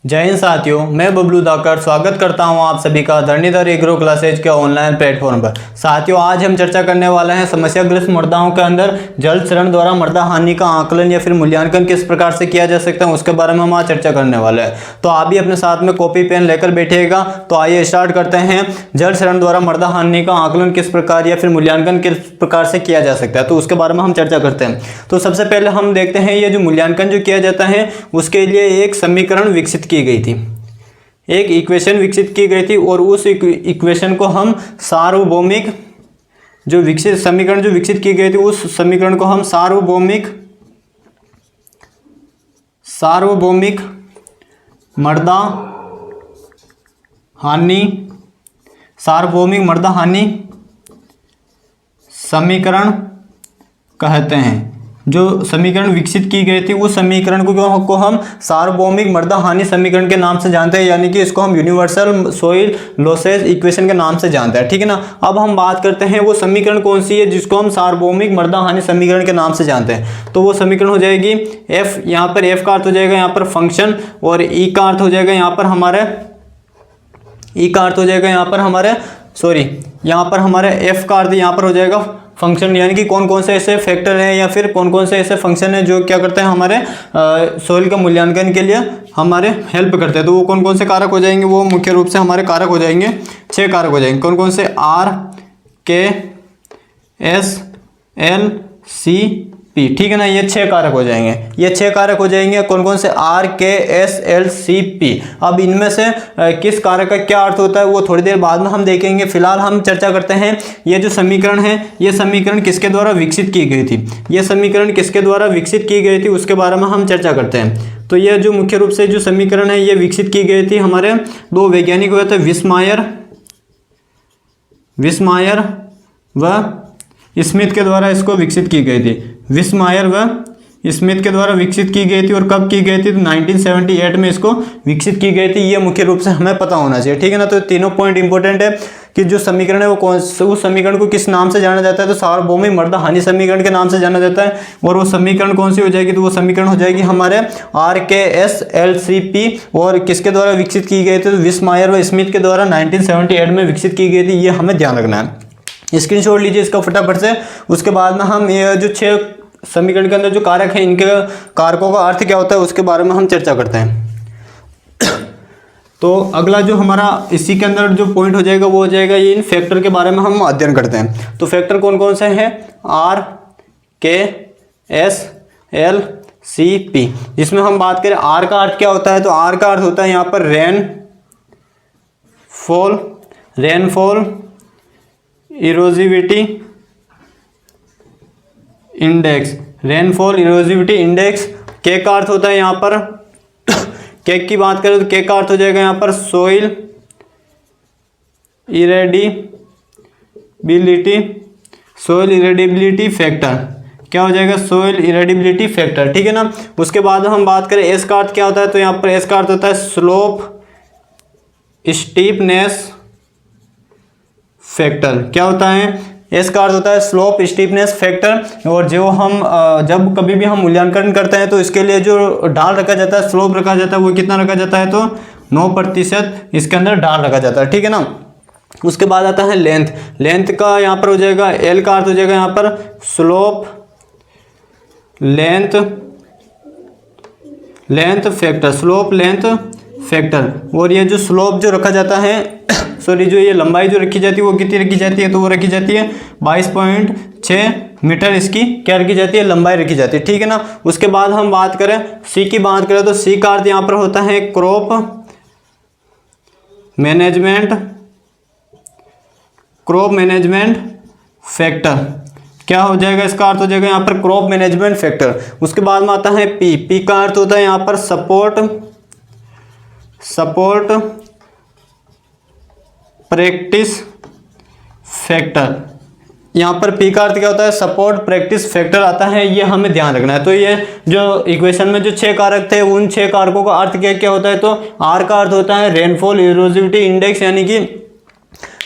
जय हिंद साथियों, मैं बबलू दाकर स्वागत करता हूं आप सभी का धरणीधर एग्रो क्लासेज के ऑनलाइन प्लेटफॉर्म पर। साथियों, आज हम चर्चा करने वाले हैं समस्याग्रस्त मृदाओं के अंदर जल क्षरण द्वारा मृदा हानि का आकलन या फिर मूल्यांकन किस प्रकार से किया जा सकता है, उसके बारे में हम आज चर्चा करने वाले हैं। तो आप भी अपने साथ में कॉपी पेन लेकर बैठिएगा। तो आइए स्टार्ट करते हैं। जल क्षरण द्वारा मृदा हानि का आकलन किस प्रकार या फिर मूल्यांकन किस प्रकार से किया जा सकता है, तो उसके बारे में हम चर्चा करते हैं। तो सबसे पहले हम देखते हैं ये जो मूल्यांकन जो किया जाता है उसके लिए एक समीकरण विकसित की गई थी, एक इक्वेशन विकसित की गई थी और उस इक्वेशन को हम सार्वभौमिक जो विकसित समीकरण जो विकसित की गई थी उस समीकरण को हम सार्वभौमिक मृदा हानि समीकरण कहते हैं। जो समीकरण विकसित की गई थी उस समीकरण को हम सार्वभौमिक मृदा हानि समीकरण के नाम से जानते हैं, यानी कि इसको हम यूनिवर्सल सॉइल लॉसेस इक्वेशन के नाम से जानते हैं। ठीक है ना। अब हम बात करते हैं वो समीकरण कौन सी है जिसको हम सार्वभौमिक मृदा हानि समीकरण के नाम से जानते हैं। तो वो समीकरण हो जाएगी एफ, यहाँ पर एफ का अर्थ हो जाएगा यहाँ पर फंक्शन, और ई का अर्थ हो जाएगा यहाँ पर हमारे यहाँ पर हमारे एफ का अर्थ यहाँ पर हो जाएगा फंक्शन, यानी कि कौन कौन से ऐसे फैक्टर हैं या फिर कौन कौन से ऐसे फंक्शन हैं जो क्या करते हैं हमारे सॉइल का मूल्यांकन के लिए हमारे हेल्प करते हैं। तो वो कौन कौन से कारक हो जाएंगे, वो मुख्य रूप से हमारे कारक हो जाएंगे, 6 कारक हो जाएंगे। कौन कौन से? आर, के, एस, एल, सी, पी। ठीक है ना। ये 6 कारक हो जाएंगे। ये 6 कारक हो जाएंगे। कौन कौन से? आर, के, एस, एल, सी, पी। अब इनमें से किस कारक का क्या अर्थ होता है वो थोड़ी देर बाद में हम देखेंगे। फिलहाल हम चर्चा करते हैं ये जो समीकरण है ये समीकरण किसके द्वारा विकसित की गई थी, ये समीकरण किसके द्वारा विकसित की गई थी उसके बारे में हम चर्चा करते हैं। तो ये जो मुख्य रूप से जो समीकरण है ये विकसित की गई थी हमारे 2 वैज्ञानिक हुए थे, विस्मायर व स्मिथ के द्वारा इसको विकसित की गई थी। विस्मायर व स्मिथ के द्वारा विकसित की गई थी। और कब की गई थी? तो 1978 में इसको विकसित की गई थी। ये मुख्य रूप से हमें पता होना चाहिए। ठीक है ना। तो तीनों पॉइंट इंपॉर्टेंट है कि जो समीकरण है वो कौन, उस समीकरण को किस नाम से जाना जाता है, तो सार्वभौमिक मृदा हानि समीकरण के नाम से जाना जाता है। और वो समीकरण कौन सी हो जाएगी? तो वो समीकरण हो जाएगी हमारे आर, के, एस, एल, सी, पी। और किसके द्वारा विकसित की गई थी? तो विस्मायर व स्मिथ के द्वारा 1978 में विकसित की गई थी। ये हमें ध्यान रखना है। स्क्रीनशॉट लीजिए इसका फटाफट से। उसके बाद में हम ये जो 6 समीकरण के अंदर जो कारक हैं इनके कारकों का अर्थ क्या होता है उसके बारे में हम चर्चा करते हैं। तो अगला जो हमारा इसी के अंदर जो पॉइंट हो जाएगा वो हो जाएगा ये इन फैक्टर के बारे में हम अध्ययन करते हैं। तो फैक्टर कौन कौन से हैं? आर, के, एस, एल, सी, पी। जिसमें हम बात करें आर का अर्थ क्या होता है, तो आर का अर्थ होता है यहाँ पर रेनफॉल इरोजिविटी इंडेक्स, रेनफॉल इरोजिविटी इंडेक्स। के का अर्थ होता है यहाँ पर के की बात करें तो के का अर्थ हो जाएगा यहाँ पर सॉइल इरेडिबिलिटी फैक्टर। क्या हो जाएगा? Soil erodibility factor. ठीक है ना। उसके बाद हम बात करें एस का अर्थ क्या होता है, तो यहाँ पर एस का अर्थ होता है स्लोप स्टीपनेस फैक्टर। क्या होता है? एस का अर्थ होता है स्लोप स्टीपनेस फैक्टर। और जो हम जब कभी भी हम मूल्यांकन करते हैं तो इसके लिए जो ढाल रखा जाता है, स्लोप रखा जाता है, वो कितना रखा जाता है? तो 9% इसके अंदर ढाल रखा जाता है। ठीक है ना। उसके बाद आता है लेंथ का यहाँ पर हो जाएगा एल का अर्थ हो जाएगा यहाँ पर स्लोप लेंथ फैक्टर। और ये जो स्लोप जो रखा जाता है जो ये लंबाई जो रखी जाती है वो कितनी रखी जाती है? तो वो रखी जाती है 22.6 मीटर। इसकी क्या रखी जाती है? लंबाई रखी जाती है। ठीक है ना। उसके बाद हम बात करें सी की बात करें तो सी का अर्थ यहाँ पर होता है क्रॉप मैनेजमेंट फैक्टर। क्या हो जाएगा? इसका अर्थ हो जाएगा यहाँ पर क्रॉप मैनेजमेंट फैक्टर। उसके बाद में आता है पी का अर्थ होता है यहाँ पर सपोर्ट प्रैक्टिस फैक्टर। यहाँ पर पी का अर्थ क्या होता है? सपोर्ट प्रैक्टिस फैक्टर आता है। ये हमें ध्यान रखना है। तो ये जो इक्वेशन में जो 6 कारक थे उन 6 कारकों का अर्थ क्या क्या होता है? तो आर का अर्थ होता है रेनफॉल इरोजिविटी इंडेक्स, यानी कि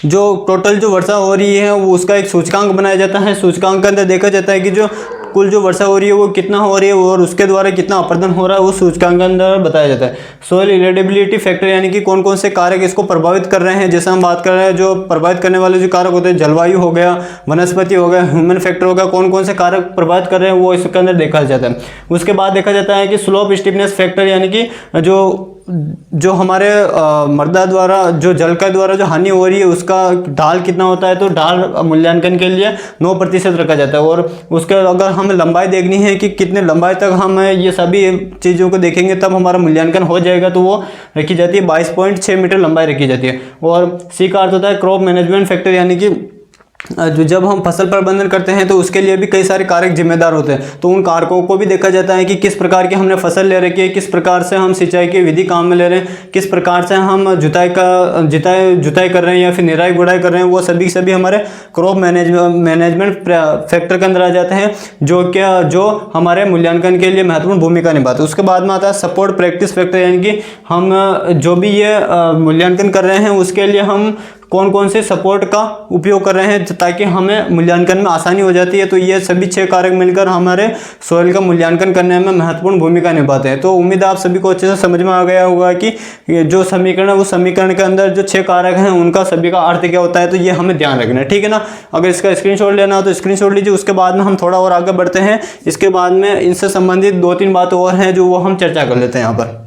जो टोटल जो वर्षा हो रही है वो उसका एक सूचकांक बनाया जाता है। सूचकांक के अंदर देखा जाता है कि जो कुल जो वर्षा हो रही है वो कितना हो रही है और उसके द्वारा कितना अपर्दन हो रहा है वो सूचकांक के अंदर बताया जाता है। सोइल इरिडेबिलिटी फैक्टर यानी कि कौन कौन से कारक इसको प्रभावित कर रहे हैं। जैसे हम बात कर रहे हैं जो प्रभावित करने वाले जो कारक होते हैं, जलवायु हो गया, वनस्पति हो गया, ह्यूमन फैक्टर हो गया, कौन कौन से कारक प्रभावित कर रहे हैं वो इसके अंदर देखा जाता है। उसके बाद देखा जाता है कि स्लोप स्टीफनेस फैक्टर यानी कि जो हमारे मृदा द्वारा जो जल का द्वारा जो हानि हो रही है उसका ढाल कितना होता है, तो ढाल मूल्यांकन के लिए 9% रखा जाता है। और उसके अगर हमें लंबाई देखनी है कि कितने लंबाई तक हम ये सभी चीज़ों को देखेंगे तब हमारा मूल्यांकन हो जाएगा, तो वो रखी जाती है 22.6 मीटर लंबाई रखी जाती है। और सी का अर्थ होता है क्रॉप मैनेजमेंट फैक्टर यानी कि जो जब हम फसल प्रबंधन करते हैं तो उसके लिए भी कई सारे कारक जिम्मेदार होते हैं, तो उन कारकों को भी देखा जाता है कि किस प्रकार की हमने फसल ले रखी है, किस प्रकार से हम सिंचाई की विधि काम में ले रहे हैं, किस प्रकार से हम जुताई कर रहे हैं या फिर निराई गुड़ाई कर रहे हैं, वो सभी हमारे क्रॉप मैनेजमेंट फैक्टर के अंदर आ जाते हैं जो हमारे मूल्यांकन के लिए महत्वपूर्ण भूमिका निभाते हैं। उसके बाद में आता है सपोर्ट प्रैक्टिस फैक्टर यानी कि हम जो भी ये मूल्यांकन कर रहे हैं उसके लिए हम कौन कौन से सपोर्ट का उपयोग कर रहे हैं ताकि हमें मूल्यांकन में आसानी हो जाती है। तो ये सभी 6 कारक मिलकर हमारे सॉइल का मूल्यांकन करने में महत्वपूर्ण भूमिका निभाते हैं। तो उम्मीद है आप सभी को अच्छे से समझ में आ गया होगा कि जो समीकरण है वो समीकरण के अंदर जो 6 कारक हैं उनका सभी का अर्थ क्या होता है, तो ये हमें ध्यान रखना है, ठीक है ना। अगर इसका स्क्रीनशॉट लेना हो तो स्क्रीनशॉट लीजिए। उसके बाद में हम थोड़ा और आगे बढ़ते हैं। इसके बाद में इनसे संबंधित 2-3 बातें और हैं जो वो हम चर्चा कर लेते हैं यहाँ पर।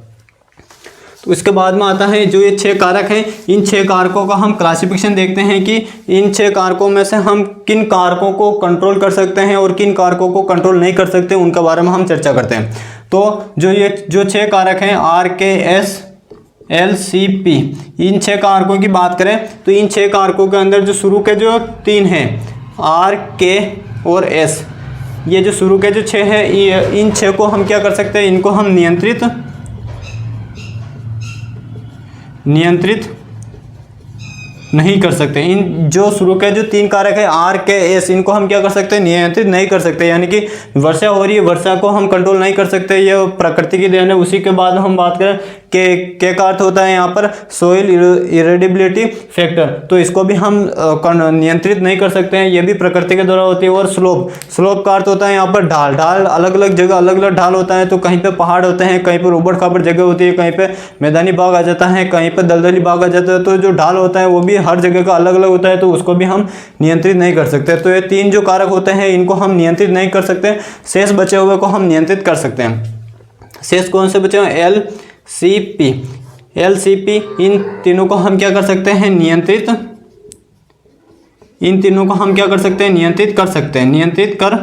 तो इसके बाद में आता है जो ये 6 कारक हैं, इन 6 कारकों का हम क्लासिफिकेशन देखते हैं कि इन 6 कारकों में से हम किन कारकों को कंट्रोल कर सकते हैं और किन कारकों को कंट्रोल नहीं कर सकते, उनके बारे में हम चर्चा करते हैं। तो जो 6 कारक हैं RKS LCP, इन 6 कारकों की बात करें तो इन 6 कारकों के अंदर जो शुरू के जो 3 हैं R, K और S, ये जो शुरू के जो 6 हैं इन 6 को हम क्या कर सकते हैं, इनको हम नियंत्रित नहीं कर सकते। इन जो शुरू के जो 3 कारक है RKS, इनको हम क्या कर सकते हैं, नियंत्रित नहीं कर सकते। यानी कि वर्षा हो रही है, वर्षा को हम कंट्रोल नहीं कर सकते, ये प्रकृति की देन है। उसी के बाद हम बात करें के का अर्थ होता है यहाँ पर सोइल इरिडेबिलिटी फैक्टर, तो इसको भी हम नियंत्रित नहीं कर सकते हैं, ये भी प्रकृति के द्वारा होती है। और स्लोप का अर्थ होता है यहाँ पर ढाल अलग अलग जगह अलग अलग ढाल होता है। तो कहीं पे पहाड़ होते हैं, कहीं पर उबड़ खाबड़ जगह होती है, कहीं पे मैदानी भाग आ जाता है, कहीं पर दलदली भाग आ जाता है। तो जो ढाल होता है वो भी हर जगह का अलग अलग होता है, तो उसको भी हम नियंत्रित नहीं कर सकते। तो ये 3 जो कारक होते हैं इनको हम नियंत्रित नहीं कर सकते, शेष बचे हुए को हम नियंत्रित कर सकते हैं। शेष कौन से बचे हुए, LCP, इन तीनों को हम क्या कर सकते हैं, नियंत्रित कर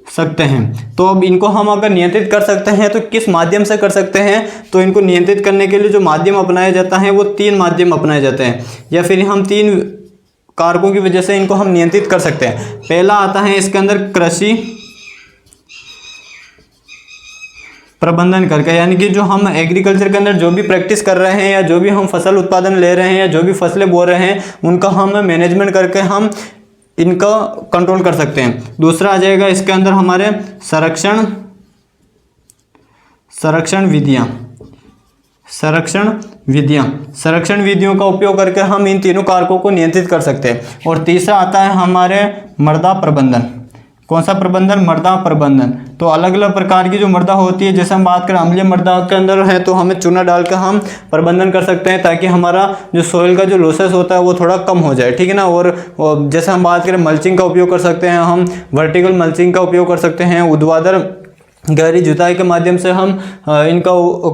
सकते हैं। तो अब इनको हम अगर नियंत्रित कर सकते हैं तो किस माध्यम से कर सकते हैं, तो इनको नियंत्रित करने के लिए जो माध्यम अपनाया जाता है वो 3 माध्यम अपनाए जाते हैं, या फिर हम 3 कारकों की वजह से इनको हम नियंत्रित कर सकते हैं। पहला आता है इसके अंदर कृषि प्रबंधन करके, यानी कि जो हम एग्रीकल्चर के अंदर जो भी प्रैक्टिस कर रहे हैं या जो भी हम फसल उत्पादन ले रहे हैं या जो भी फसलें बो रहे हैं उनका हम मैनेजमेंट करके हम इनका कंट्रोल कर सकते हैं। दूसरा आ जाएगा इसके अंदर हमारे संरक्षण विधियों का उपयोग करके हम इन तीनों कारकों को नियंत्रित कर सकते हैं। और तीसरा आता है हमारे मृदा प्रबंधन। कौन सा प्रबंधन, मृदा प्रबंधन। तो अलग अलग प्रकार की जो मृदा होती है, जैसे हम बात करें अम्लीय मृदा के अंदर है तो हमें चूना डाल कर हम प्रबंधन कर सकते हैं ताकि हमारा जो सोइल का जो लॉसेस होता है वो थोड़ा कम हो जाए, ठीक है ना। और जैसे हम बात करें मल्चिंग का उपयोग कर सकते हैं, हम वर्टिकल मल्चिंग का उपयोग कर सकते हैं, ऊर्ध्वाधर गहरी जुताई के माध्यम से हम इनका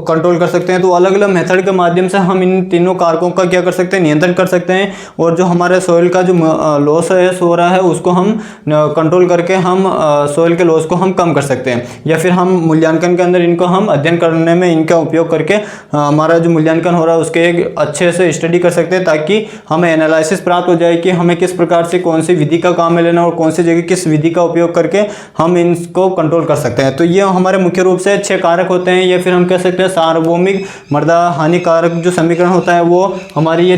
कंट्रोल कर सकते हैं। तो अलग अलग मेथड के माध्यम से हम इन तीनों कारकों का क्या कर सकते हैं, नियंत्रण कर सकते हैं। और जो हमारे सोइल का जो लॉस हो रहा है उसको हम कंट्रोल करके हम सोइल के लॉस को हम कम कर सकते हैं, या फिर हम मूल्यांकन के अंदर इनको हम अध्ययन करने में इनका उपयोग करके हमारा जो मूल्यांकन हो रहा है उसके एक अच्छे से स्टडी कर सकते हैं, ताकि हमें एनालिसिस प्राप्त हो जाए कि हमें किस प्रकार से कौन सी विधि का काम में लेना और कौन सी जगह किस विधि का उपयोग करके हम इनको कंट्रोल कर सकते हैं। तो ये हमारे मुख्य रूप से 6 कारक होते हैं, या फिर हम कह सकते हैं सार्वभौमिक मृदा हानिकारक जो समीकरण होता है वो हमारी ये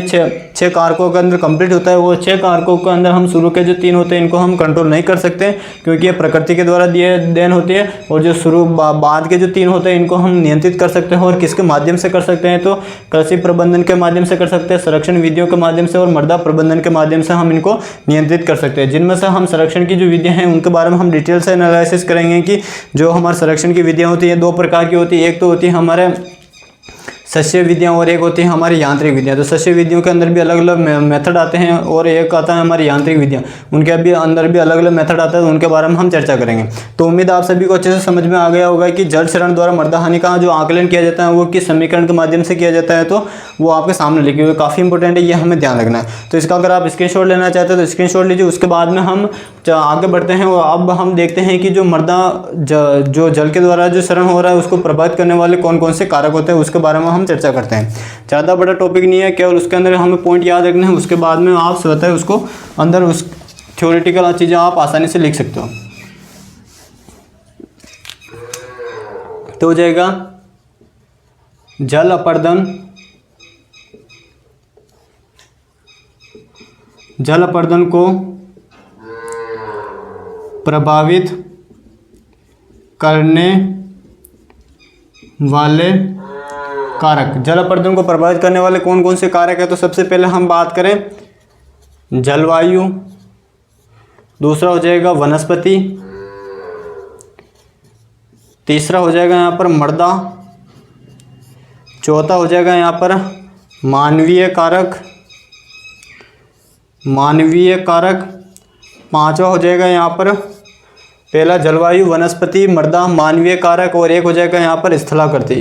6 कारकों के अंदर कंप्लीट होता है। वो 6 कारकों के अंदर हम शुरू के जो 3 होते हैं इनको हम कंट्रोल नहीं कर सकते, क्योंकि ये प्रकृति के द्वारा दिए देन होती है, और जो शुरू बाद के जो 3 होते हैं इनको हम नियंत्रित कर सकते हैं। और किसके माध्यम से कर सकते हैं, तो कृषि प्रबंधन के माध्यम से कर सकते हैं, संरक्षण विधियों के माध्यम से और मृदा प्रबंधन के माध्यम से हम इनको नियंत्रित कर सकते हैं। जिनमें से हम संरक्षण की जो विधियां हैं उनके बारे में हम डिटेल से एनालिसिस करेंगे कि जो हमारे संरक्षण की विधियां होती हैं 2 प्रकार की होती है। एक तो होती है हमारे सस्य विधियाँ और एक होती है हमारी यांत्रिक विधियाँ। तो सस्य विधियों के अंदर भी अलग अलग मेथड आते हैं और एक आता है हमारी यांत्रिक विधियाँ, उनके अभी अंदर भी अलग अलग मेथड आता है, तो उनके बारे में हम चर्चा करेंगे। तो उम्मीद आप सभी को अच्छे से समझ में आ गया होगा कि जल क्षरण द्वारा मृदा हानि का जो आकलन किया जाता है वो किस समीकरण के माध्यम से किया जाता है, तो वो आपके सामने लिखे हुए काफ़ी इंपॉर्टेंट है, ये हमें ध्यान रखना है। तो इसका अगर आप स्क्रीनशॉट लेना चाहते हैं तो स्क्रीनशॉट लीजिए। उसके बाद में हम आगे बढ़ते हैं और अब हम देखते हैं कि जो मृदा जो जल के द्वारा जो क्षरण हो रहा है उसको प्रभावित करने वाले कौन कौन से कारक होते हैं, उसके बारे में हम चर्चा करते हैं। ज़्यादा बड़ा टॉपिक नहीं है, केवल उसके अंदर हमें पॉइंट याद रखने हैं, उसके बाद में आप स्वतः उसको अंदर उस थ्योरेटिकल चीज़ें आप आसानी से लिख सकते हो। तो हो जाएगा जल अपर्दन, जल अपर्दन को प्रभावित करने वाले कारक। जल अपर्दन को प्रभावित करने वाले कौन कौन से कारक है, तो सबसे पहले हम बात करें जलवायु, दूसरा हो जाएगा वनस्पति, तीसरा हो जाएगा यहाँ पर मृदा, चौथा हो जाएगा यहाँ पर मानवीय कारक, पांचवा हो जाएगा यहाँ पर पहला जलवायु, वनस्पति, मृदा, मानवीय कारक, और एक हो जाएगा यहाँ पर स्थलाकृति।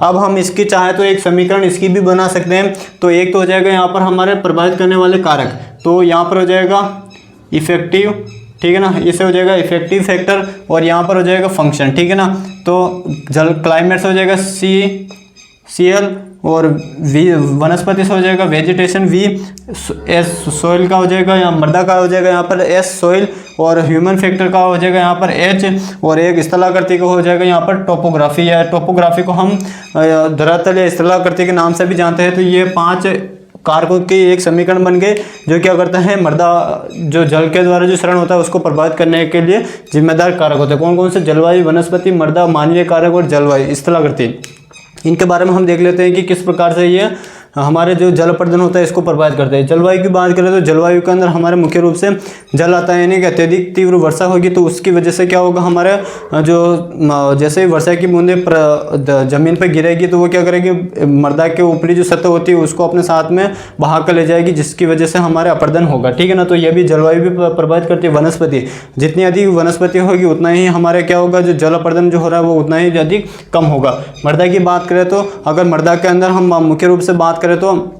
अब हम इसकी चाहे तो एक समीकरण इसकी भी बना सकते हैं। तो एक तो हो जाएगा यहाँ पर हमारे प्रभावित करने वाले कारक, तो यहाँ पर हो जाएगा इफेक्टिव, ठीक है ना, इसे हो जाएगा इफेक्टिव फैक्टर, और यहाँ पर हो जाएगा फंक्शन, ठीक है ना। तो जल क्लाइमेट से हो जाएगा CL, और वनस्पति से हो जाएगा वेजिटेशन V, S सोइल का हो जाएगा, या मृदा का हो जाएगा यहाँ पर S सोइल, और ह्यूमन फैक्टर का हो जाएगा यहाँ पर H, और एक स्थलाकृति का हो जाएगा यहाँ पर टोपोग्राफी। या टोपोग्राफी को हम धरातल या स्थलाकृति के नाम से भी जानते हैं। तो ये 5 कारकों के एक समीकरण बन गए जो क्या करता है, मृदा जो जल के द्वारा जो क्षरण होता है उसको प्रभावित करने के लिए जिम्मेदार कारक होते हैं। कौन कौन से? जलवायु, वनस्पति, मृदा, मानवीय कारक और जलवायु स्थलाकृति। इनके बारे में हम देख लेते हैं कि किस प्रकार से ये हमारे जो जल अपर्दन होता है इसको प्रभावित करते हैं। जलवायु की बात करें तो जलवायु के अंदर हमारे मुख्य रूप से जल आता है, यानी कि अत्यधिक तीव्र वर्षा होगी तो उसकी वजह से क्या होगा, हमारे जो जैसे ही वर्षा की बूंदें जमीन पर गिरेगी तो वो क्या करेगी, मृदा के ऊपरी जो सतह होती है उसको अपने साथ में बहा कर ले जाएगी, जिसकी वजह से हमारे अपर्दन होगा, ठीक है ना। तो यह भी जलवायु भी प्रभावित करती है। वनस्पति, जितनी अधिक वनस्पति होगी उतना ही हमारे क्या होगा, जो जल अपर्दन जो हो रहा है वो उतना ही अधिक कम होगा। मृदा की बात करें तो अगर मृदा के अंदर हम मुख्य रूप से बात करें तो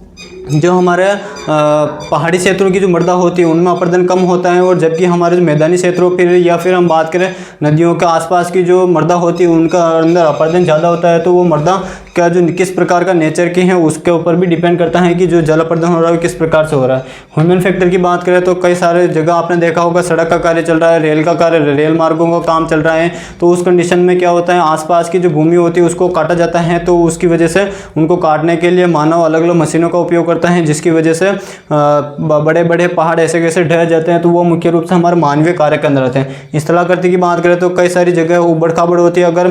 जो हमारे पहाड़ी क्षेत्रों की जो मृदा होती है उनमें अपर्दन कम होता है, और जबकि हमारे जो मैदानी क्षेत्रों फिर या फिर हम बात करें नदियों के आसपास की जो मृदा होती है उनका अंदर अपर्दन ज़्यादा होता है। तो वो मृदा का जो किस प्रकार का नेचर की है उसके ऊपर भी डिपेंड करता है कि जो जल अपर्दन हो रहा है किस प्रकार से हो रहा है। ह्यूमन फैक्टर की बात करें तो कई सारे जगह आपने देखा होगा सड़क का कार्य चल रहा है, रेल का कार्य, रेल मार्गों का काम चल रहा है, तो उस कंडीशन में क्या होता है, आसपास की जो भूमि होती है उसको काटा जाता है। तो उसकी वजह से उनको काटने के लिए मानव अलग अलग मशीनों का उपयोग करता है, जिसकी वजह से बड़े बड़े पहाड़ ऐसे कैसे ढह जाते हैं। तो वो मुख्य रूप से हमारे मानवीय कार्य के अंदर आते हैं। स्थलाकृति की बात करें तो कई सारी जगह उबड़ खाबड़ होती है। अगर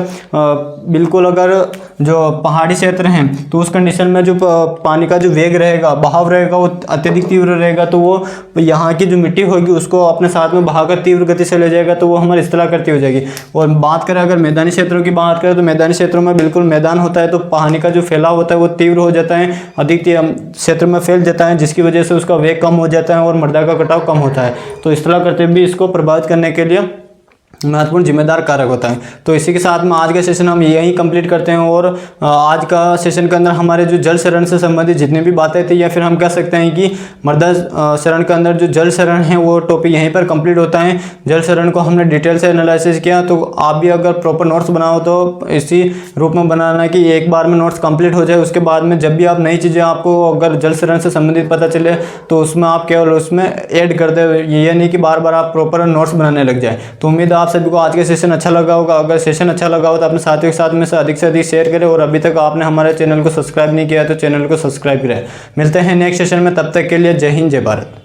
बिल्कुल अगर जो पहाड़ी क्षेत्र हैं तो उस कंडीशन में जो पानी का जो वेग रहेगा, बहाव रहेगा, वो अत्यधिक तीव्र रहेगा। तो वो यहाँ की जो मिट्टी होगी उसको अपने साथ में बहाकर तीव्र गति से ले जाएगा, तो वो हमारी स्थलाकृति हो जाएगी। और बात करें अगर मैदानी क्षेत्रों की बात करें तो मैदानी क्षेत्रों में बिल्कुल मैदान होता है तो पानी का जो फैलाव होता है वो तीव्र हो जाता है, अधिक क्षेत्र में फैल जाता है, जिसकी वजह से उसका वेग कम हो जाता है और मृदा का कटाव कम होता है। तो स्थलाकृति भी इसको प्रभावित करने के लिए महत्वपूर्ण जिम्मेदार कारक होता है। तो इसी के साथ में आज का सेशन हम यहीं कंप्लीट करते हैं। और आज का सेशन के अंदर हमारे जो जल शरण से संबंधित जितनी भी बातें थी, या फिर हम कह सकते हैं कि मृदा शरण के अंदर जो जल शरण है वो टॉपिक यहीं पर कंप्लीट होता है। जल शरण को हमने डिटेल से एनालिसिस किया। तो आप भी अगर प्रॉपर नोट्स बनाओ तो इसी रूप में बनाना कि एक बार में नोट्स कंप्लीट हो जाए। उसके बाद में जब भी आप नई चीज़ें आपको अगर जल शरण से संबंधित पता चले तो उसमें आप केवल उसमें ऐड कर दे, ये नहीं कि बार बार आप प्रॉपर नोट्स बनाने लग जाए। तो उम्मीद है आप सभी को आज का सेशन अच्छा लगा होगा। अगर सेशन अच्छा लगा हो तो अपने साथियों के साथ में से अधिक शेयर करें। और अभी तक आपने हमारे चैनल को सब्सक्राइब नहीं किया तो चैनल को सब्सक्राइब करें। मिलते हैं नेक्स्ट सेशन में, तब तक के लिए जय हिंद जय भारत।